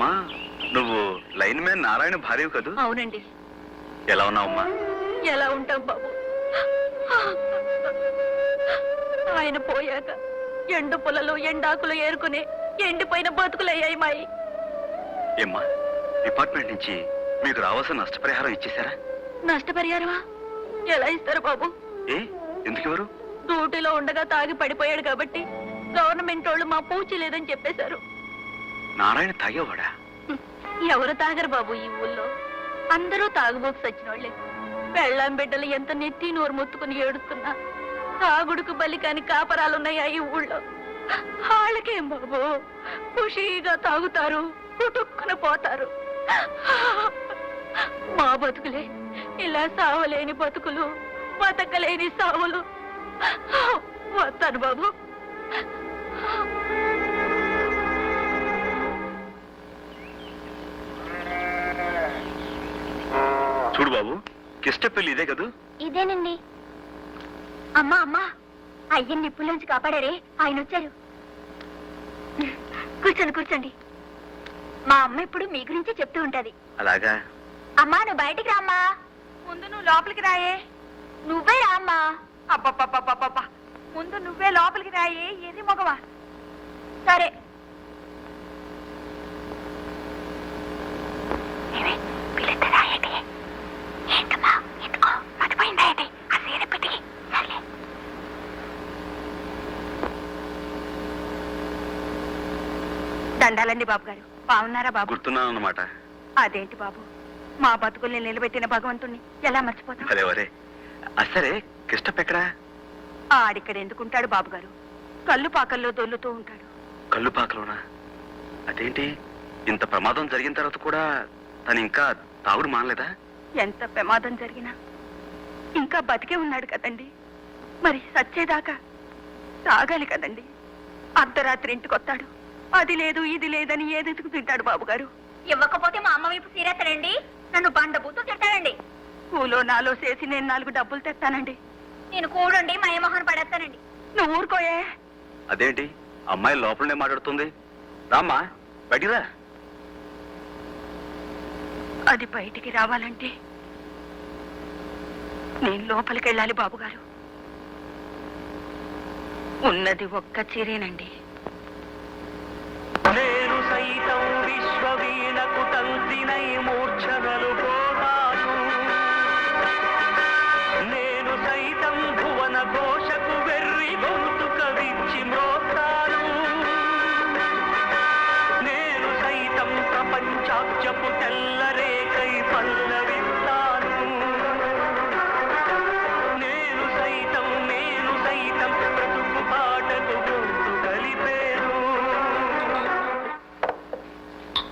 అమ్మా నువ్వు line man Narayana భార్యవు కదూ? అవునండి. ఎలా ఉన్నావమ్మా? ఎలా ఉంటాం బాబు, ఆయన పోయాక ఎండు పొలలు ఎండాకులు ఏరుకునే ఎండిపోయిన బతుకులయ్యాయి మాయి. ఏమ్మా డిపార్ట్మెంట్ నుంచి మీకు రావాల్సిన నష్టపరిహారం ఇచ్చేశారా? నష్టపరిహారమా? ఎలా ఇస్తారు బాబు? ఏ ఎందుకు ఎవరు? డ్యూటీలో ఉండగా తాగి పడిపోయాడు కాబట్టి గవర్నమెంట్ వాళ్ళు మా పూచి లేదని చెప్పేశారు. నారాయణ తాగేవాడా? ఎవరు తాగరు బాబు ఈ ఊళ్ళో, అందరూ తాగుబోకు సచ్చిన వాళ్ళే. పెళ్ళాం బిడ్డలు ఎంత నెత్తి నోరు మొత్తుకుని ఏడుస్తున్నా తాగుడుకు బలి కాని కాపరాలున్నాయా ఈ ఊళ్ళో? వాళ్ళకేం బాబు, ఖుషీగా తాగుతారు, పుట్టుక్కున పోతారు. మా బతుకులే ఇలా సావలేని బతుకులు, బతకలేని సావులు. వస్తాను బాబు. చూడు బాబు, కిష్టపల్లి ఇదే కదూ? ఇదేనండి. అమ్మా అమ్మా, అయ్యని నిప్పుల్లోంచి కాపాడారే, ఆయన వచ్చారు. కూర్చోండి కూర్చోండి. మా అమ్మ ఇప్పుడు మీ గురించి చెప్తూ ఉంటది. అలాగా? అమ్మా నువ్వు బయటికి రామ్మా. ముందు నువ్వు లోపలికి రాయే. నువ్వే రామ్మా. అబ్బబ్బబ్బబ్బబ్బా, ముందు నువ్వే లోపలికి రాయే. ఏది మగవా? సరే. దండాలండి బాబు గారు. బాగున్నారా బాబు? గుర్తున్నాను అన్నమాట. అదేంటి బాబు, మా బతుకుల్ని నిలబెట్టిన భగవంతుణ్ణి ఎలా మర్చిపోతాం? అరే వరే, అసలే కిష్టపెక్కడా? ఆడిక్కడ ఎందుకుంటాడు బాబు గారు, కళ్ళు పాకల్లో దొల్లుతూ ఉంటాడు. కళ్ళు పాకలోనా? అదేంటి, ఇంత ప్రమాదం జరిగిన తర్వాత కూడా తను ఇంకా తాగుడు మానలేదా? ఎంత ప్రమాదం జరిగినా ఇంకా బతికే ఉన్నాడు కదండి. మరి సచ్చేదాకా తాగాలి కదండి. అర్ధరాత్రి ఇంటికొస్తాడు, అది లేదు ఇది లేదని ఏదెతుకు తింటాడు బాబు గారు. ఇవ్వకపోతే మా అమ్మ వైపు సీరేస్తానండి, నన్ను బండబూతో తింటానండి. కూలో నాలో చేసి నేను 4 డబ్బులు తెస్తానండి. నేను కూడండి మయమోహన్ పడేస్తానండి. నువ్వు ఊరుకోయే. అదేంటి, అమ్మాయి లోపలనే మాట్లాడుతుంది. రామ్మా బయటిరా. అది బయటికి రావాలంటే నేను లోపలికి వెళ్ళాలి బాబు గారు. ఉన్నది ఒక్క చీరేనండి. నేను సైతం విశ్వవీణకు తంతినై మూర్ఛనలు పోతాను, నేను సైతం భువన ఘోషకు వెర్రి గొంతు కవిచ్చి మ్రోతాను, నేను సైతం ప్రపంచాక్షపు తెల్లరేకై పల్లవిస్తాను, నేను సైతం బ్రతుకు పాటకు గొంతు కలిపేను.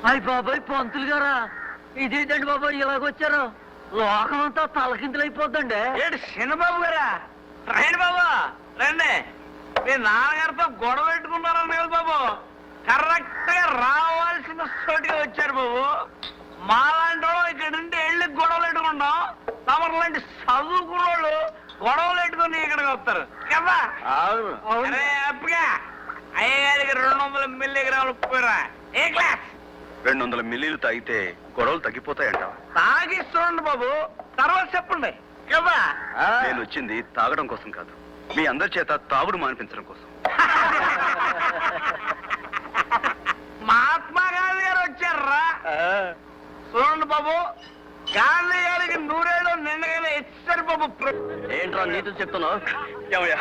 అయ్య బాబాయ్ పంతులు గారా, ఇదేంటండి బాబాయ్ ఇలాగొచ్చారు? లోకం అంతా తలకిందులైపోద్దండి. ఏంటి చిన్నబాబు గారా? రండి బాబు రండి. మీ నాన్నగారితో గొడవ పెట్టుకున్నారని కదా బాబు, కరెక్ట్ గా రావాల్సిన చోటుగా వచ్చారు బాబు. మాలాంటి వాళ్ళు ఇక్కడ నుండి వెళ్ళి గొడవలు పెట్టుకుంటాం, తమరు లాంటి చదువుకున్న వాళ్ళు గొడవలు పెట్టుకుని ఇక్కడికి వస్తారు కదా. అరే అప్పగా అయ్యగారికి 200 మిల్లీగ్రాములు పోయిరా. ఏ క్లాస్? 200 మిల్లీలు తాగితే గొడవలు తగ్గిపోతాయంట. తాగిస్తుండండి బాబు, తర్వాత చెప్పండి కదా. నేను వచ్చింది తాగడం కోసం కాదు, మీ అందరి చేత తాగుడు మానిపించడం కోసం. మహాత్మా గాంధీ గారు వచ్చారా? చూడండి బాబు, గాంధీ గారికి 100 ఏళ్ళు నిన్నగానే ఇచ్చారు బాబు. ఏంట్రా నీతులు చెప్తున్నావు? ఏమయ్యా,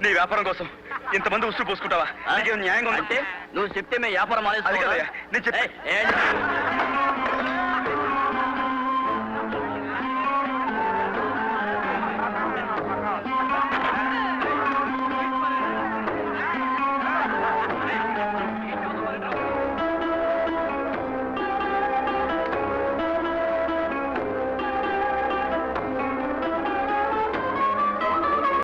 నీ వ్యాపారం కోసం ఇంతమంది ఉసురు పోసుకుంటావా? నీకేం న్యాయంగా అంటే నువ్వు చెప్తే మేము వ్యాపారం అది కదయ్యా నేను చెప్పే.